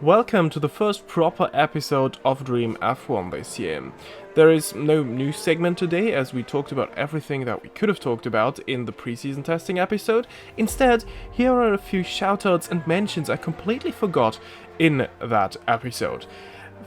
Welcome to the first proper episode of Dream F1 this year. There is no news segment today, as we talked about everything that we could have talked about in the preseason testing episode. Instead, here are a few shoutouts and mentions I completely forgot in that episode.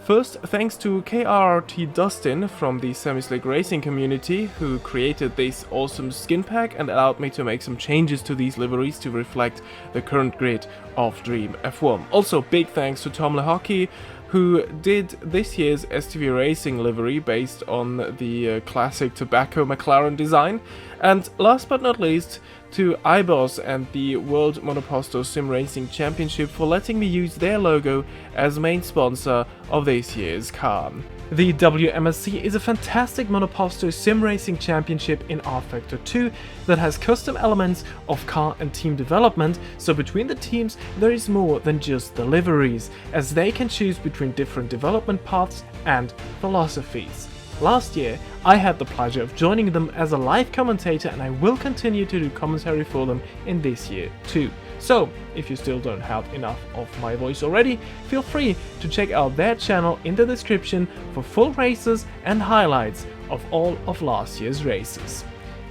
First, thanks to KRRTDustin from the STV Racing community, who created this awesome Skinpack and allowed me to make some changes to these liveries to reflect the current grid of Dream F1. Also, big thanks to Tom Lehocky, who did this year's STV Racing livery based on the classic tobacco McLaren design. And last but not least, to iBoss and the World Monoposto Sim Racing Championship for letting me use their logo as main sponsor of this year's car. The WMSC is a fantastic Monoposto Sim Racing Championship in rFactor 2 that has custom elements of car and team development, so between the teams there is more than just the liveries, as they can choose between different development paths and philosophies. Last year, I had the pleasure of joining them as a live commentator, and I will continue to do commentary for them in this year too. So, if you still don't have enough of my voice already, feel free to check out their channel in the description for full races and highlights of all of last year's races.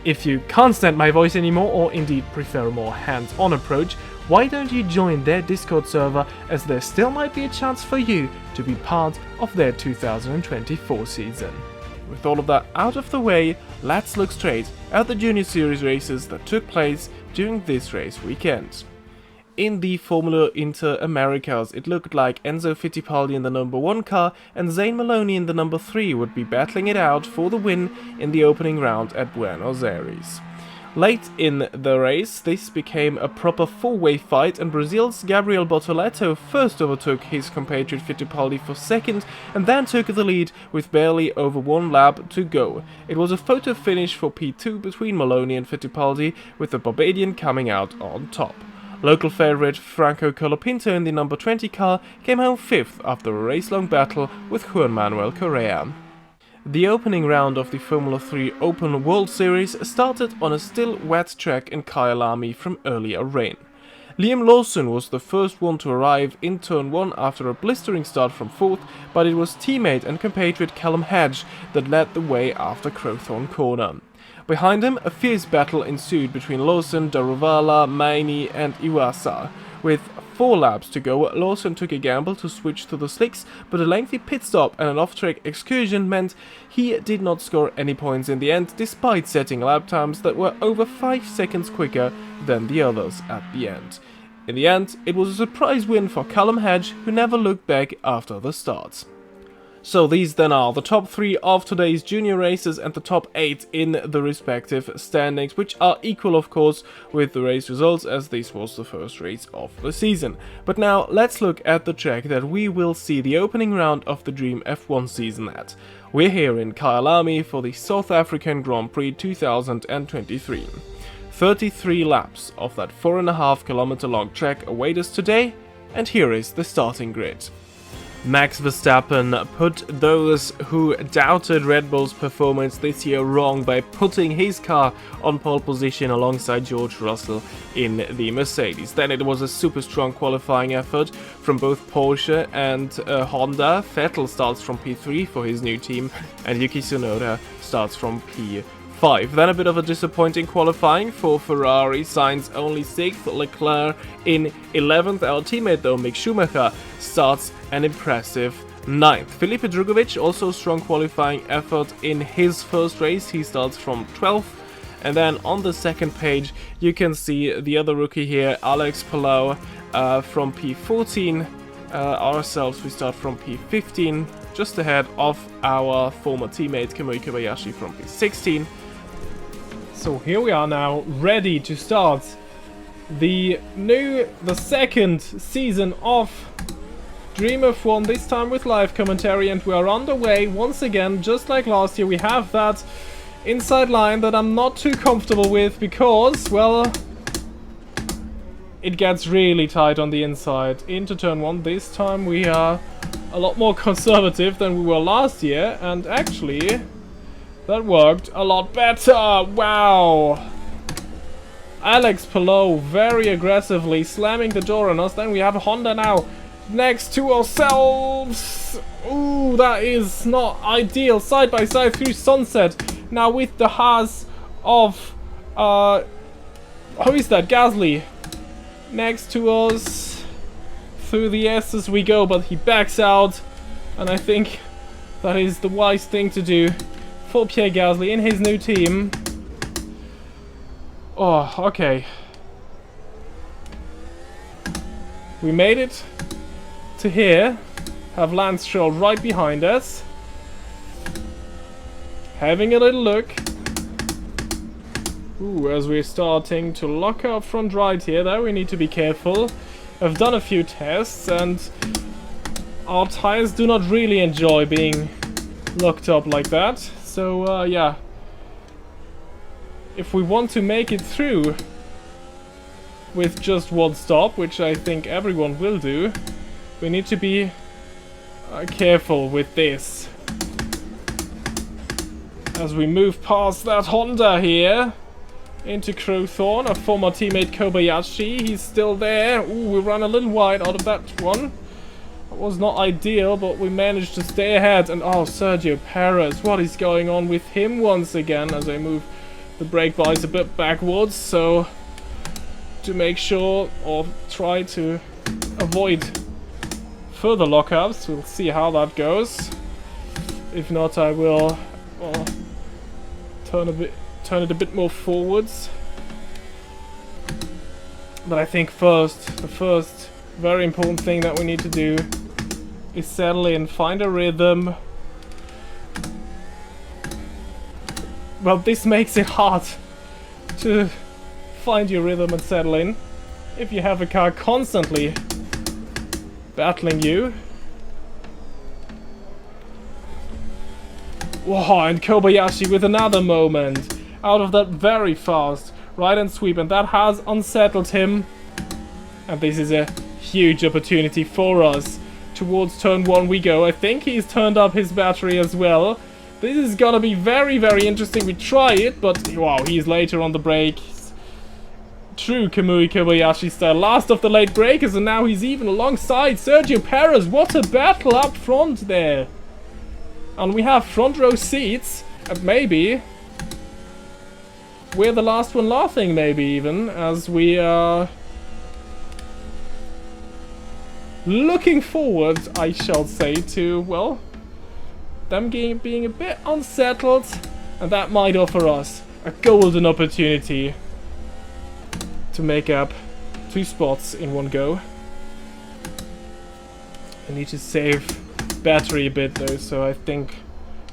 If you can't stand my voice anymore, or indeed prefer a more hands-on approach, why don't you join their Discord server, as there still might be a chance for you to be part of their 2024 season. With all of that out of the way, let's look straight at the Junior Series races that took place during this race weekend. In the Formula Inter Americas, it looked like Enzo Fittipaldi in the number 1 car and Zane Maloney in the number 3 would be battling it out for the win in the opening round at Buenos Aires. Late in the race, this became a proper four-way fight, and Brazil's Gabriel Bortoleto first overtook his compatriot Fittipaldi for second and then took the lead with barely over one lap to go. It was a photo finish for P2 between Maloney and Fittipaldi, with the Barbadian coming out on top. Local favourite Franco Colapinto in the number 20 car came home 5th after a race-long battle with Juan Manuel Correa. The opening round of the Formula 3 Open World Series started on a still wet track in Kyalami from earlier rain. Liam Lawson was the first one to arrive in turn 1 after a blistering start from 4th, but it was teammate and compatriot Callum Hedge that led the way after Crowthorne Corner. Behind him, a fierce battle ensued between Lawson, Daruvala, Maini and Iwasa. With 4 laps to go, Lawson took a gamble to switch to the slicks, but a lengthy pit stop and an off-track excursion meant he did not score any points in the end, despite setting lap times that were over 5 seconds quicker than the others at the end. In the end, it was a surprise win for Callum Hedge, who never looked back after the start. So these then are the top 3 of today's junior races and the top 8 in the respective standings, which are equal of course with the race results, as this was the first race of the season. But now let's look at the track that we will see the opening round of the Dream F1 season at. We're here in Kyalami for the South African Grand Prix 2023. 33 laps of that 4.5 kilometer long track await us today, and here is the starting grid. Max Verstappen put those who doubted Red Bull's performance this year wrong by putting his car on pole position alongside George Russell in the Mercedes. Then it was a super strong qualifying effort from both Porsche and Honda. Vettel starts from P3 for his new team, and Yuki Tsunoda starts from P5. Then a bit of a disappointing qualifying for Ferrari, Sainz only 6th, Leclerc in 11th. Our teammate though, Mick Schumacher, starts an impressive 9th. Felipe Drugovich, also strong qualifying effort in his first race, he starts from 12th. And then on the second page you can see the other rookie here, Alex Palou, from P14. Ourselves, we start from P15, just ahead of our former teammate Kamui Kobayashi from P16. So here we are now, ready to start the second season of Dream F1, this time with live commentary, and we are on the way once again. Just like last year, we have that inside line that I'm not too comfortable with because, well, it gets really tight on the inside. Into turn 1, this time we are a lot more conservative than we were last year, and actually that worked a lot better. Wow! Alex Palou very aggressively slamming the door on us. Then we have a Honda now next to ourselves. Ooh, that is not ideal. Side by side through sunset. Now with the Haas of who is that? Gasly next to us. Through the S as we go, but he backs out, and I think that is the wise thing to do for Pierre Gasly in his new team. Oh, okay. We made it to here. Have Lance Stroll right behind us. Having a little look. Ooh, as we're starting to lock up front right here, though, we need to be careful. I've done a few tests, and our tires do not really enjoy being locked up like that. So, yeah. If we want to make it through with just one stop, which I think everyone will do, we need to be careful with this. As we move past that Honda here into Crowthorne, our former teammate Kobayashi, he's still there. Ooh, we ran a little wide out of that one. That was not ideal, but we managed to stay ahead. And oh, Sergio Perez, what is going on with him once again as I move the brake bias a bit backwards, so to make sure or try to avoid further lockups. We'll see how that goes. If not, I will turn it a bit more forwards. But I think the first very important thing that we need to do is settle in, find a rhythm. Well, this makes it hard to find your rhythm and settle in if you have a car constantly battling you. Whoa, and Kobayashi with another moment out of that very fast right-hand sweep, and that has unsettled him. And this is a huge opportunity for us. Towards turn 1 we go. I think he's turned up his battery as well. This is gonna be very, very interesting. We try it, but wow, he's later on the brakes. True Kamui Kobayashi style. Last of the late breakers, and now he's even alongside Sergio Perez. What a battle up front there. And we have front row seats, and maybe we're the last one laughing, maybe even, as we are looking forward, I shall say, to, well, them being a bit unsettled, and that might offer us a golden opportunity to make up 2 spots in one go. I need to save battery a bit though, so I think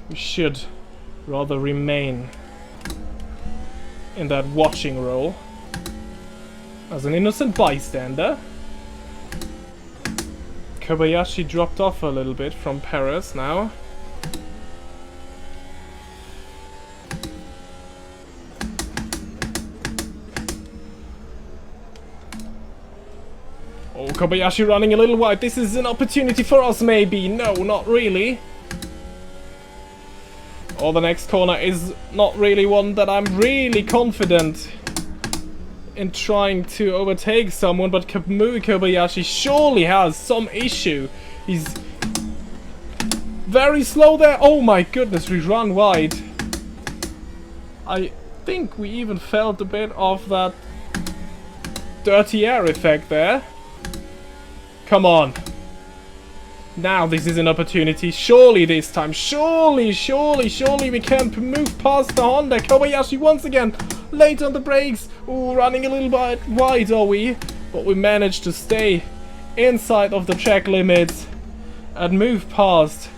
we should rather remain in that watching role as an innocent bystander. Kobayashi dropped off a little bit from Perez now. Oh, Kobayashi running a little wide. This is an opportunity for us, maybe. No, not really. Oh, the next corner is not really one that I'm really confident in trying to overtake someone, but Kamui Kobayashi surely has some issue. He's very slow there. Oh my goodness, we run wide. I think we even felt a bit of that dirty air effect there. Come on. Now this is an opportunity. Surely this time. Surely we can move past the Honda. Kobayashi once again late on the brakes. Ooh, running a little bit wide are we. But we managed to stay inside of the track limits and move past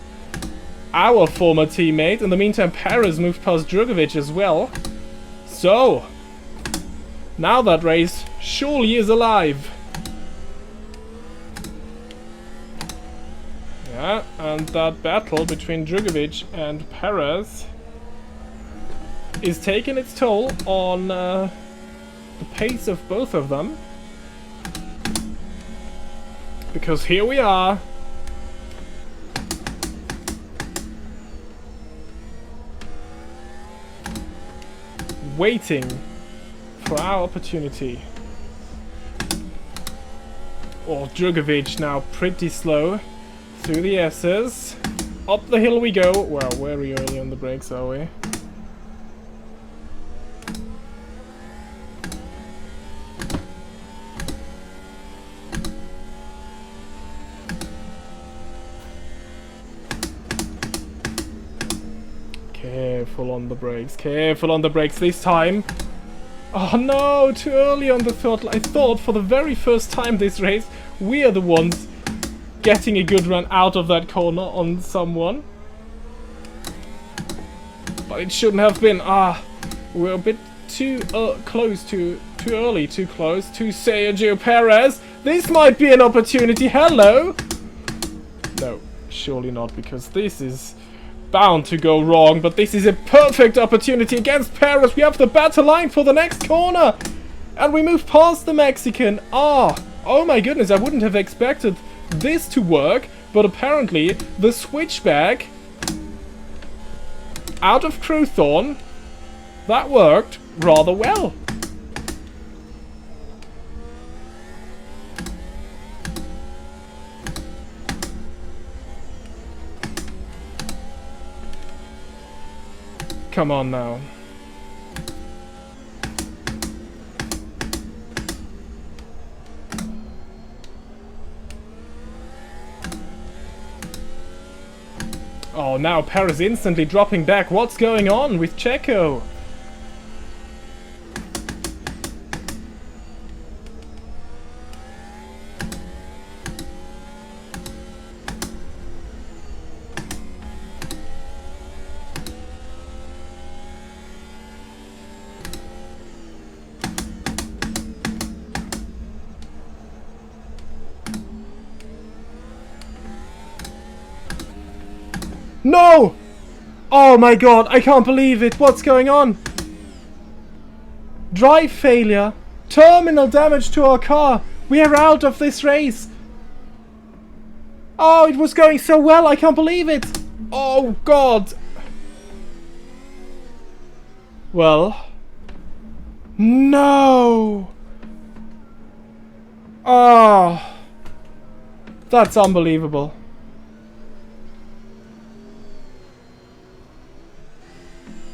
our former teammate. In the meantime, Perez moved past Drugovic as well. So, now that race surely is alive. Yeah, and that battle between Drugovic and Perez is taking its toll on the pace of both of them. Because here we are. Waiting for our opportunity. Oh, Drugovic now pretty slow through the S's. Up the hill we go. Well, very early on the brakes, are we? Careful on the brakes. Careful on the brakes this time. Oh no, too early on the throttle. I thought for the very first time this race, we are the ones getting a good run out of that corner on someone. But it shouldn't have been. We're a bit too close, too early, too close to Sergio Perez. This might be an opportunity. Hello? No, surely not, because this is bound to go wrong, but this is a perfect opportunity against Perez. We have the better line for the next corner, and we move past the Mexican. Oh my goodness, I wouldn't have expected this to work, but apparently the switchback out of Crowthorne, that worked rather well. Come on now. Oh, now Perez instantly dropping back. What's going on with Checo? No! Oh my god, I can't believe it. What's going on? Drive failure. Terminal damage to our car. We are out of this race. Oh, it was going so well. I can't believe it. Oh god. Well. No. Oh. That's unbelievable.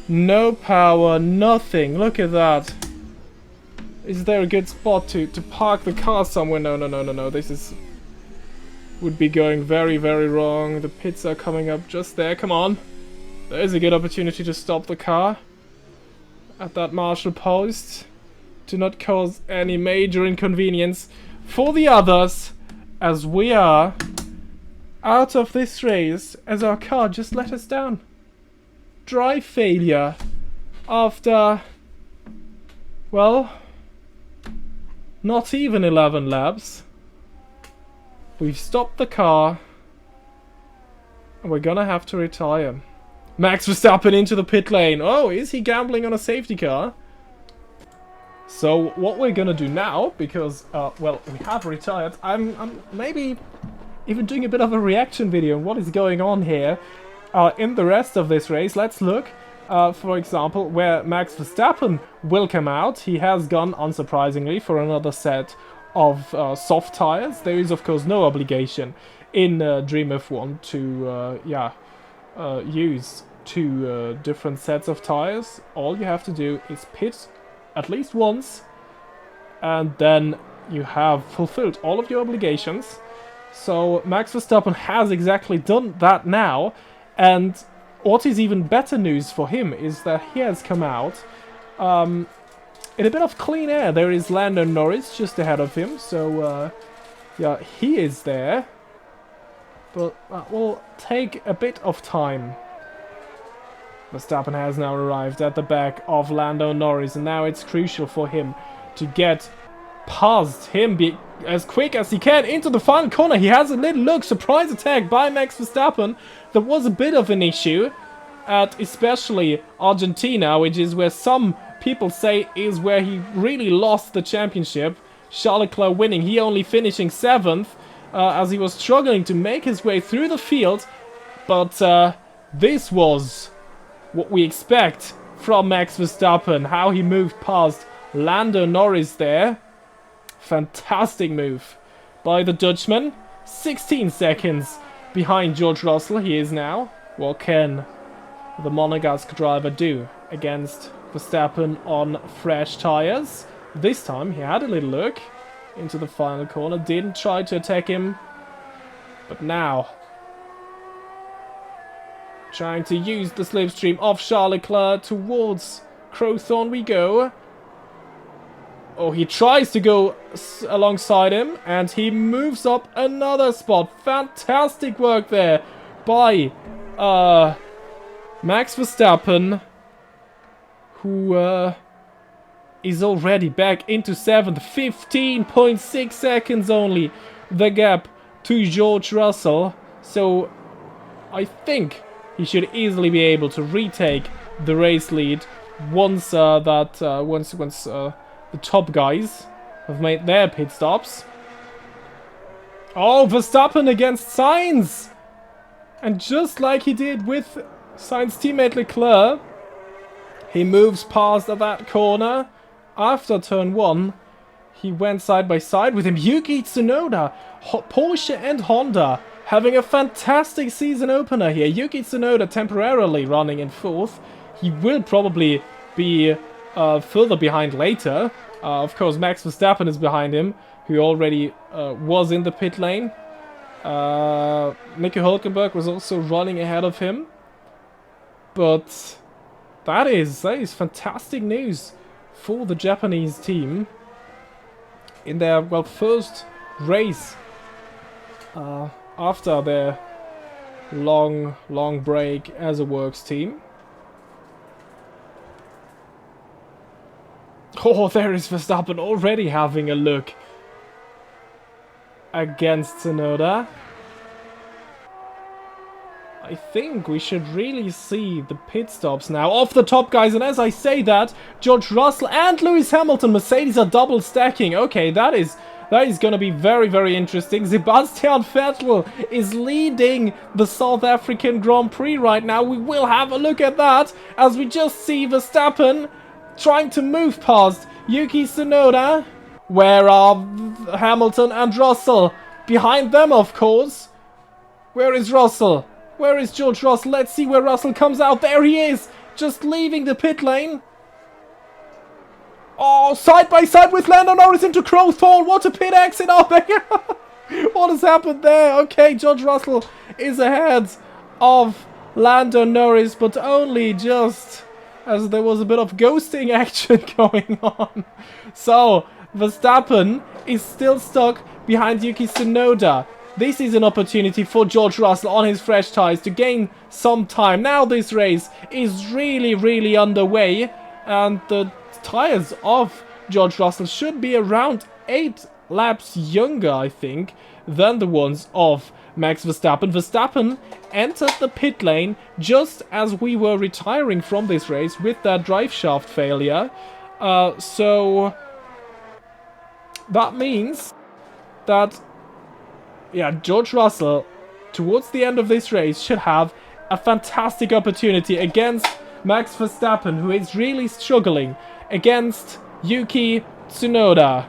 No power, nothing. Look at that. Is there a good spot to park the car somewhere? No. This would be going very, very wrong. The pits are coming up just there. Come on. There's a good opportunity to stop the car at that marshal post to not cause any major inconvenience for the others, as we are out of this race as our car just let us down. Drive failure after, well, not even 11 laps. We've stopped the car and we're gonna have to retire. Max Verstappen into the pit lane. Oh, is he gambling on a safety car? So what we're gonna do now, because well, we have retired, I'm maybe even doing a bit of a reaction video on what is going on here. In the rest of this race, let's look, for example, where Max Verstappen will come out. He has gone, unsurprisingly, for another set of soft tires. There is, of course, no obligation in Dream F1 to use two different sets of tires. All you have to do is pit at least once, and then you have fulfilled all of your obligations. So Max Verstappen has exactly done that now. And what is even better news for him is that he has come out in a bit of clean air. There is Lando Norris just ahead of him, so yeah, he is there. But that will take a bit of time. Verstappen has now arrived at the back of Lando Norris, and now it's crucial for him to get past him, be as quick as he can into the final corner. He has a little look, surprise attack by Max Verstappen. There was a bit of an issue at especially Argentina, which is where some people say is where he really lost the championship. Charles Leclerc winning, he only finishing 7th as he was struggling to make his way through the field. But this was what we expect from Max Verstappen, how he moved past Lando Norris there. Fantastic move. by the Dutchman. 16 seconds behind George Russell he is now. What can the Monegasque driver do against Verstappen on fresh tyres? This time he had a little look into the final corner, didn't try to attack him, but now trying to use the slipstream of Charles Leclerc towards Crowthorne we go. Oh, he tries to go alongside him, and he moves up another spot. Fantastic work there by Max Verstappen, who is already back into 7th. 15.6 seconds only the gap to George Russell. So I think he should easily be able to retake the race lead once the top guys have made their pit stops. Oh, Verstappen against Sainz! And just like he did with Sainz's teammate Leclerc, he moves past that corner. After turn 1, he went side by side with him. Yuki Tsunoda, Porsche and Honda having a fantastic season opener here. Yuki Tsunoda temporarily running in 4th. He will probably be further behind later. Of course, Max Verstappen is behind him, who already was in the pit lane. Nico Hülkenberg was also running ahead of him. But that is fantastic news for the Japanese team in their, well, first race after their long break as a works team. Oh, there is Verstappen already having a look against Tsunoda. I think we should really see the pit stops now of the top guys. And as I say that, George Russell and Lewis Hamilton, Mercedes are double stacking. Okay, that is going to be very, very interesting. Sebastian Vettel is leading the South African Grand Prix right now. We will have a look at that as we just see Verstappen trying to move past Yuki Tsunoda. Where are Hamilton and Russell? Behind them, of course. Where is Russell? Where is George Russell? Let's see where Russell comes out. There he is, just leaving the pit lane. Oh, side by side with Lando Norris into Crowthorne. What a pit exit. Oh my God. What has happened there? Okay, George Russell is ahead of Lando Norris, but only just as there was a bit of ghosting action going on. So, Verstappen is still stuck behind Yuki Tsunoda. This is an opportunity for George Russell on his fresh tyres to gain some time. Now this race is really underway, and the tyres of George Russell should be around 8 laps younger, I think, than the ones of Max Verstappen. Verstappen entered the pit lane just as we were retiring from this race with that drive shaft failure. So that means that, yeah, George Russell towards the end of this race should have a fantastic opportunity against Max Verstappen, who is really struggling against Yuki Tsunoda.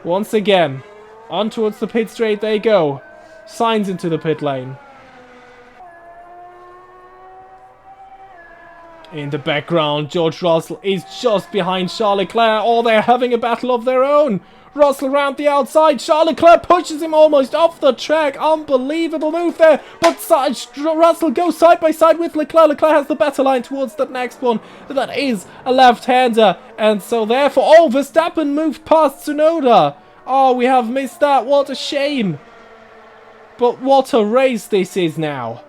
Once again, on towards the pit straight they go. Sainz into the pit lane. In the background, George Russell is just behind Charles Leclerc. Oh, they're having a battle of their own. Russell round the outside. Charles Leclerc pushes him almost off the track. Unbelievable move there. But Russell goes side by side with Leclerc. Leclerc has the better line towards that next one. That is a left-hander. And so therefore, oh, Verstappen moved past Tsunoda. Oh, we have missed that. What a shame. But what a race this is now.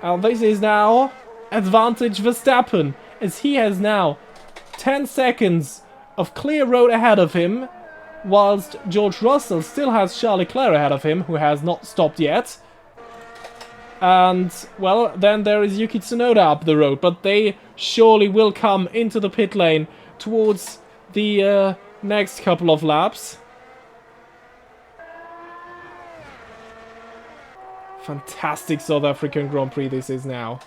And this is now advantage Verstappen, as he has now 10 seconds of clear road ahead of him, whilst George Russell still has Charles Leclerc ahead of him, who has not stopped yet. And, well, then there is Yuki Tsunoda up the road, but they surely will come into the pit lane towards the next couple of laps. Fantastic South African Grand Prix this is now.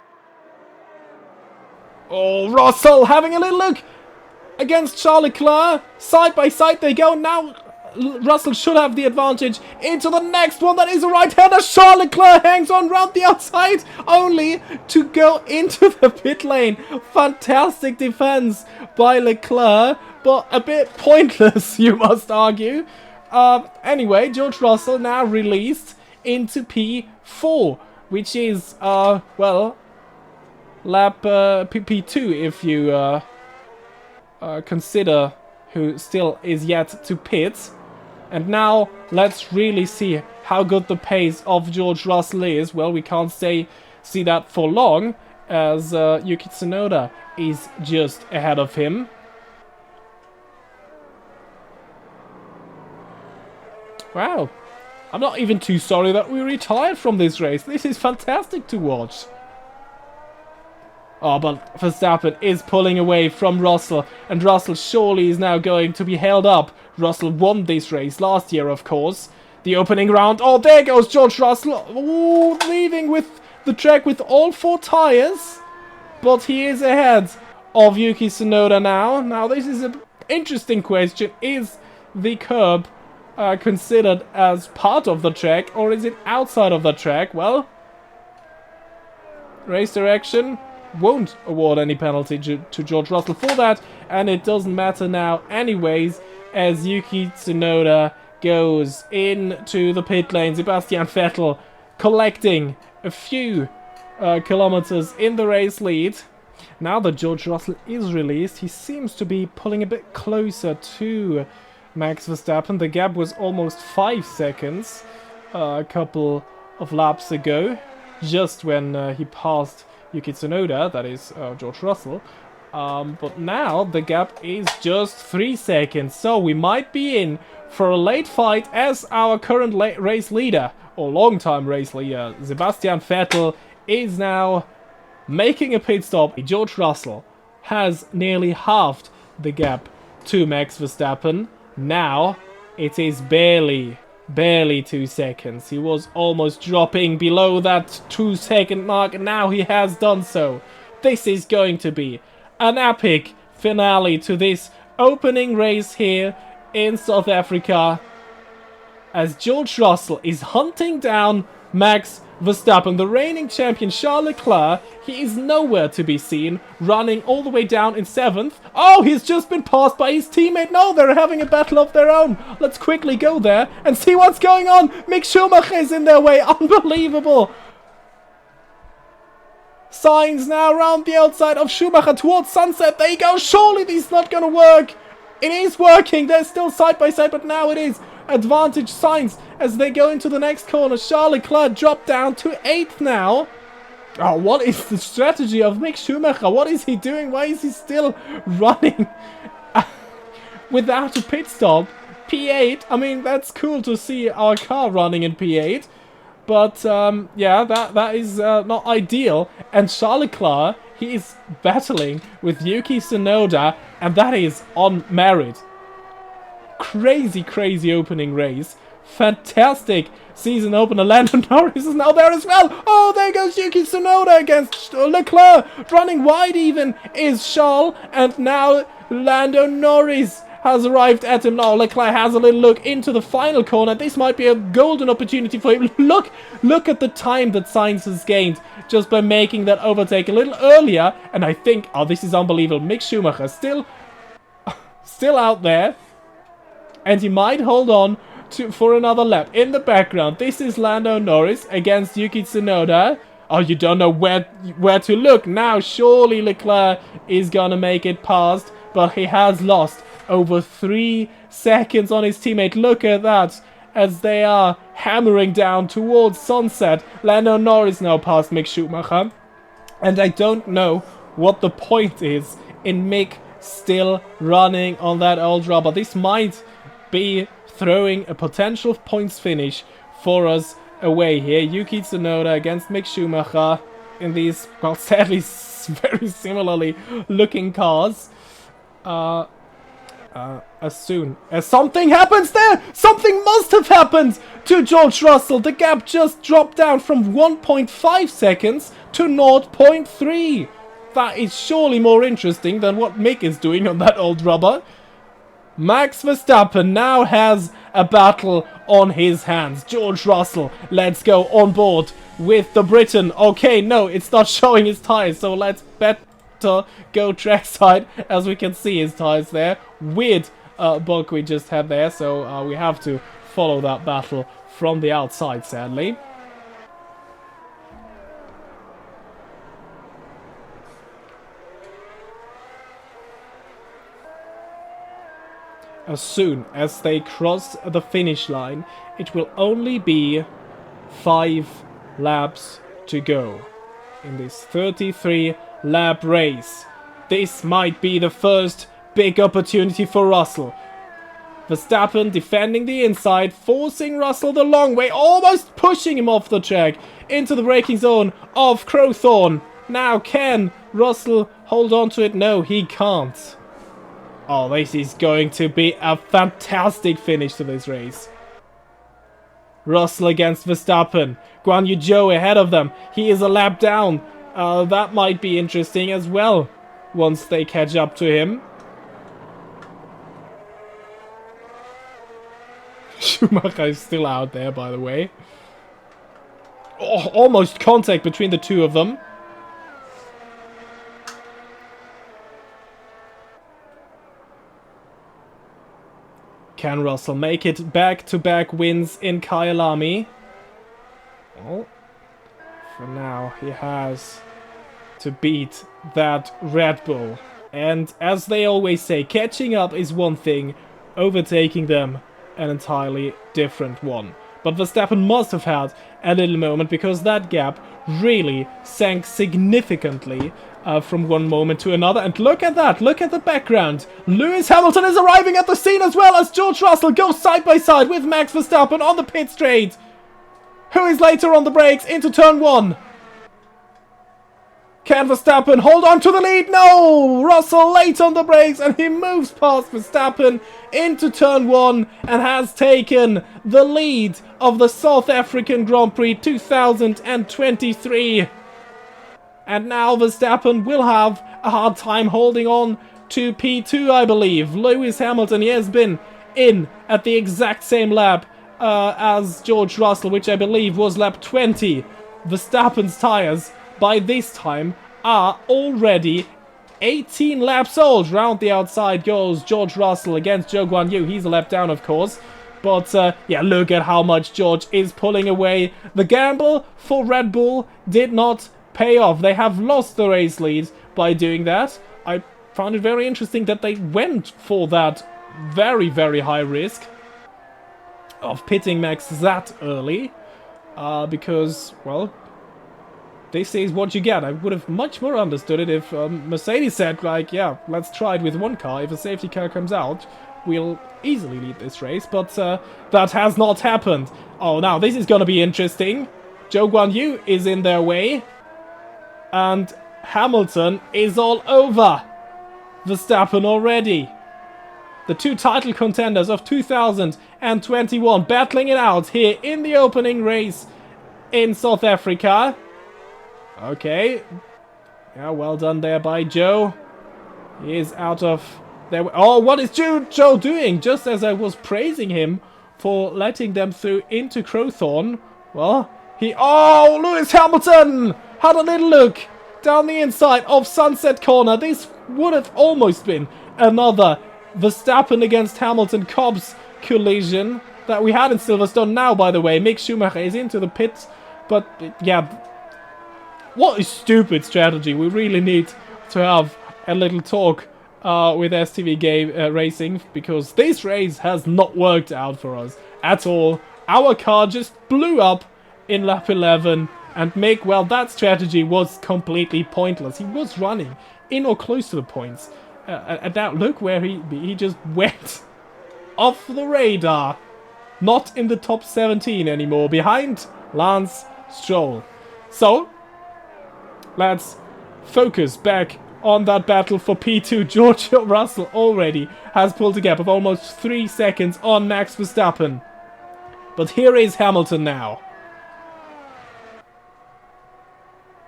Oh, Russell having a little look against Charles Leclerc. Side by side they go. Now Russell should have the advantage into the next one. That is a right-hander. Charles Leclerc hangs on round the outside, only to go into the pit lane. Fantastic defense by Leclerc, but a bit pointless, you must argue. Anyway, George Russell now released into P4, which is, well, lap P2 if you consider who still is yet to pit. And now let's really see how good the pace of George Russell is. Well, we can't see that for long, as Yuki Tsunoda is just ahead of him. Wow, I'm not even too sorry that we retired from this race. This is fantastic to watch. Oh, but Verstappen is pulling away from Russell, and Russell surely is now going to be held up. Russell won this race last year, of course. The opening round. Oh, there goes George Russell. Ooh, leaving with the track with all 4 tires. But he is ahead of Yuki Tsunoda now. Now, this is an interesting question. Is the curb considered as part of the track, or is it outside of the track? Well, race direction won't award any penalty to George Russell for that, and it doesn't matter now anyways, as Yuki Tsunoda goes into the pit lane. Sebastian Vettel collecting a few kilometers in the race lead. Now that George Russell is released, he seems to be pulling a bit closer to Max Verstappen. The gap was almost 5 seconds a couple of laps ago, just when he passed Yuki Tsunoda, that is George Russell. But now the gap is just 3 seconds, so we might be in for a late fight, as our current race leader, or long-time race leader, Sebastian Vettel, is now making a pit stop. George Russell has nearly halved the gap to Max Verstappen. Now it is barely 2 seconds. He was almost dropping below that 2-second mark, and now he has done so. This is going to be an epic finale to this opening race here in South Africa, as George Russell is hunting down Max Verstappen. The reigning champion Charles Leclerc, he is nowhere to be seen, running all the way down in 7th. Oh, he's just been passed by his teammate. No, they're having a battle of their own. Let's quickly go there and see what's going on. Mick Schumacher is in their way. Unbelievable. Sainz now around the outside of Schumacher towards sunset. There you go. Surely this is not going to work. It is working. They're still side by side, but now it is advantage Sainz as they go into the next corner. Charles Leclerc dropped down to 8th now. Oh, what is the strategy of Mick Schumacher? What is he doing? Why is he still running without a pit stop? P8. I mean, that's cool to see our car running in P8. But, yeah, that is not ideal. And Charles Leclerc, he is battling with Yuki Tsunoda, and that is on merit. Crazy opening race. Fantastic season opener. Lando Norris is now there as well. Oh, there goes Yuki Tsunoda against Leclerc. Running wide even is Charles, and now Lando Norris has arrived at him. Now Leclerc has a little look into the final corner. This might be a golden opportunity for him. Look at the time that Sainz has gained just by making that overtake a little earlier. And I think, oh, this is unbelievable. Mick Schumacher still out there, and he might hold on for another lap. In the background, this is Lando Norris against Yuki Tsunoda. Oh, you don't know where to look. Now, surely Leclerc is gonna make it past, but he has lost over 3 seconds on his teammate. Look at that, as they are hammering down towards sunset. Lando Norris now past Mick Schumacher, and I don't know what the point is in Mick still running on that old rubber. This might be throwing a potential points finish for us away here. Yuki Tsunoda against Mick Schumacher in these, well, sadly very similarly looking cars. As soon as something happens there, something must have happened to George Russell. The gap just dropped down from 1.5 seconds to 0.3. That is surely more interesting than what Mick is doing on that old rubber. Max Verstappen now has a battle on his hands. George Russell, let's go on board with the Briton. Okay, no, it's not showing his tires, so let's better go trackside, as we can see his tires there. Weird bug we just had there, so we have to follow that battle from the outside, sadly. As soon as they cross the finish line, it will only be 5 laps to go in this 33 lap race. This might be the first big opportunity for Russell. Verstappen defending the inside, forcing Russell the long way, almost pushing him off the track into the braking zone of Crowthorne. Now can Russell hold on to it? No, he can't. Oh, this is going to be a fantastic finish to this race. Russell against Verstappen. Guan Yu Zhou ahead of them. He is a lap down. That might be interesting as well once they catch up to him. Schumacher is still out there, by the way. Oh, almost contact between the two of them. Can Russell make it back-to-back wins in Kyalami? Well, for now, he has to beat that Red Bull. And as they always say, catching up is one thing, overtaking them an entirely different one. But Verstappen must have had a little moment, because that gap really sank significantly from one moment to another. And look at that, look at the background. Lewis Hamilton is arriving at the scene, as well as George Russell goes side by side with Max Verstappen on the pit straight, who is later on the brakes into turn 1. Can Verstappen hold on to the lead? No! Russell late on the brakes, and he moves past Verstappen into turn 1 and has taken the lead of the South African Grand Prix 2023. And now Verstappen will have a hard time holding on to P2, I believe. Lewis Hamilton, he has been in at the exact same lap as George Russell, which I believe was lap 20. Verstappen's tires by this time are already 18 laps old. Round the outside goes George Russell against Zhou Guanyu. He's a lap down, of course. But yeah, look at how much George is pulling away. The gamble for Red Bull did not pay off. They have lost the race lead by doing that. I found it very interesting that they went for that very, very high risk of pitting Max that early. Because, well, this is what you get. I would have much more understood it if Mercedes said, like, yeah, let's try it with one car. If a safety car comes out, we'll easily lead this race. But that has not happened. Oh, now this is going to be interesting. Zhou Guanyu is in their way. And Hamilton is all over Verstappen already. The two title contenders of 2021 battling it out here in the opening race in South Africa. Okay. Yeah, well done there by Zhou. He is out of there. Oh, what is Zhou doing? Just as I was praising him for letting them through into Crowthorne. Well, oh, Lewis Hamilton had a little look down the inside of Sunset Corner. This would have almost been another Verstappen against Hamilton Cobbs collision that we had in Silverstone. Now, by the way, Mick Schumacher is into the pits. But, yeah, what a stupid strategy. We really need to have a little talk with STV Racing, because this race has not worked out for us at all. Our car just blew up in lap 11, and Mick, well, that strategy was completely pointless. He was running in or close to the points. And now look where he just went off the radar. Not in the top 17 anymore, behind Lance Stroll. So, let's focus back on that battle for P2. George Russell already has pulled a gap of almost 3 seconds on Max Verstappen. But here is Hamilton now.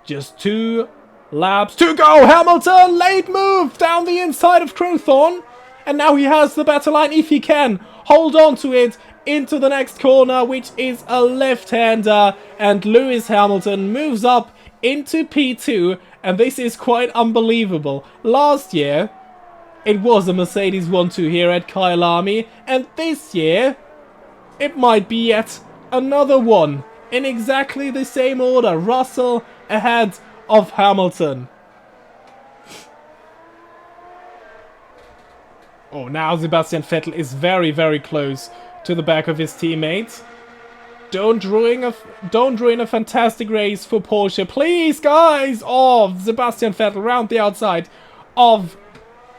Just 2 laps to go. Hamilton, late move down the inside of Crowthorne. And now he has the better line if he can hold on to it into the next corner, which is a left-hander, and Lewis Hamilton moves up into P2, and this is quite unbelievable. Last year, it was a Mercedes 1-2 here at Kyalami, and this year, it might be yet another one in exactly the same order. Russell ahead of Hamilton. Oh, now Sebastian Vettel is very, very close to the back of his teammate. Don't ruin a fantastic race for Porsche, please, guys! Oh, Sebastian Vettel round the outside of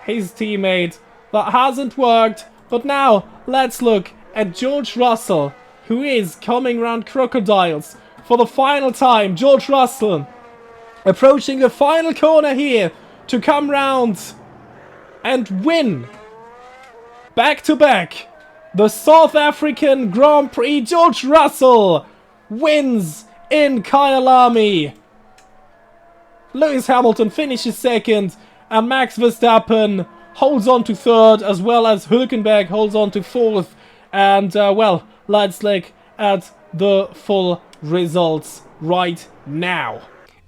his teammate. That hasn't worked, but now let's look at George Russell, who is coming round Crocodiles for the final time. George Russell approaching the final corner here to come round and win back-to-back the South African Grand Prix. George Russell wins in Kyalami. Lewis Hamilton finishes second, and Max Verstappen holds on to third, as well as Hülkenberg holds on to fourth. And, well, let's look at the full results right now.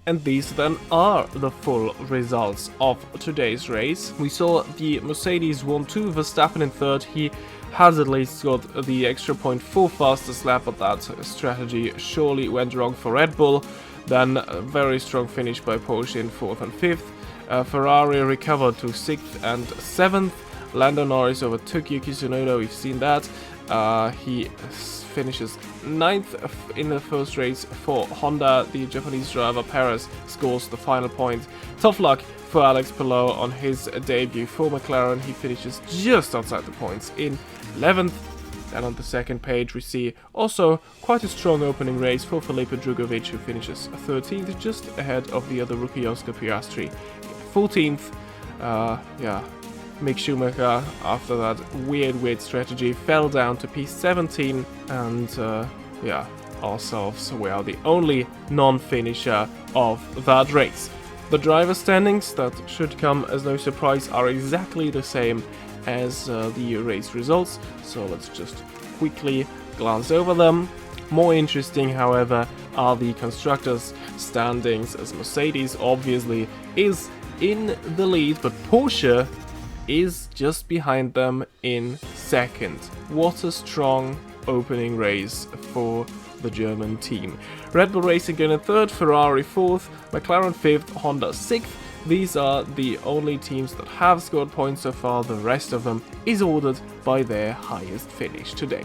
And these then are the full results of today's race. We saw the Mercedes 1-2, Verstappen in third. He has at least got the extra point for fastest lap, but that strategy surely went wrong for Red Bull. Then a very strong finish by Porsche in fourth and fifth. Ferrari recovered to 6th and 7th. Lando Norris overtook Yuki Tsunoda, we've seen that. He finishes 9th in the first race for Honda. The Japanese driver Perez scores the final point. Tough luck for Alex Palou on his debut for McLaren. He finishes just outside the points in 11th. And on the second page we see also quite a strong opening race for Felipe Drugovich, who finishes 13th, just ahead of the other rookie Oscar Piastri, 14th. Yeah, Mick Schumacher, after that weird strategy, fell down to P17, and yeah, ourselves were the only non-finisher of that race. The driver standings, that should come as no surprise, are exactly the same as the race results, so let's just quickly glance over them. More interesting, however, are the constructors' standings, as Mercedes obviously is in the lead, but Porsche is just behind them in second. What a strong opening race for the German team. Red Bull Racing going in third, Ferrari fourth, McLaren fifth, Honda sixth. These are the only teams that have scored points so far. The rest of them is ordered by their highest finish today.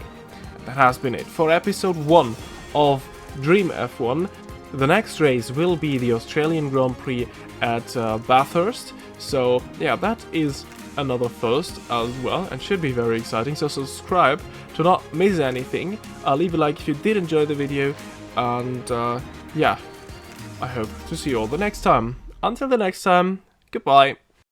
That has been it for episode 1 of Dream F1. The next race will be the Australian Grand Prix at Bathurst. So yeah, that is another first as well, and should be very exciting, so subscribe to not miss anything. Leave a like if you did enjoy the video, and yeah, I hope to see you all the next time. Until the next time, goodbye.